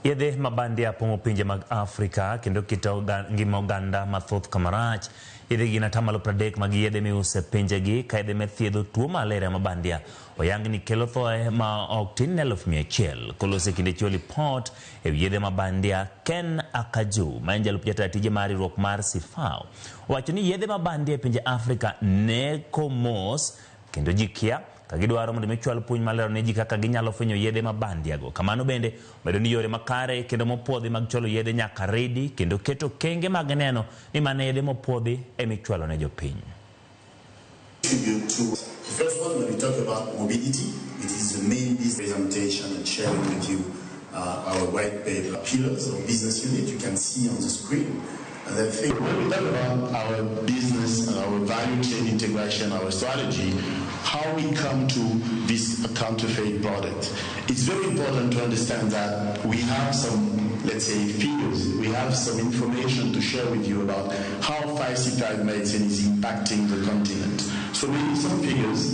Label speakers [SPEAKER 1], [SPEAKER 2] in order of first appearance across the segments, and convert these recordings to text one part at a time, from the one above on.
[SPEAKER 1] Yedhe mabandia pongo pinje mag Afrika kendo kita ngima oganda mathoth kamarach. Yedhe gina tamalo pradek mag yedhe miuse pinje gi kaide methiedho tuo malaria mabandia. Oyang ni kelo thoe ma ok tin 1,100. Kolose kinde chiwo lipot yedhe mabandia Ken Akaju manjalup jatije mari ruok mar Sifao. Wacho ni yedhe mabandia pinje Afrika nego mos kendo jikia kagidwaro mondo michwal puonj malero ne ji kaka ginyalo fwenyo yedhe mabandia go. Kamano bende medo ni yore makare kendo mopuodhi mag chwalo yedhe nyaka redi kendo keto kenge mag neno ni mane yedhe mopuodhi emichwalo ne jopiny.
[SPEAKER 2] The first one, when we talk about mobility, it is the main business presentation and sharing with you our white paper pillars of business unit you can see on the screen. And then when we talk about our business and our value chain integration, our strategy, how we come to this counterfeit product. It's very important to understand that we have some, let's say, figures. We have some information to share with you about how falsified medicine is impacting the continent. So maybe some figures,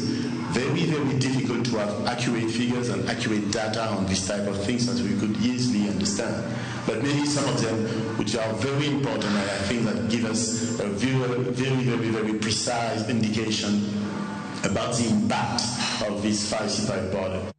[SPEAKER 2] very, very difficult to have accurate figures and accurate data on this type of things as we could easily understand. But maybe some of them which are very important and I think that give us a very precise indication about the impact of this falsified product.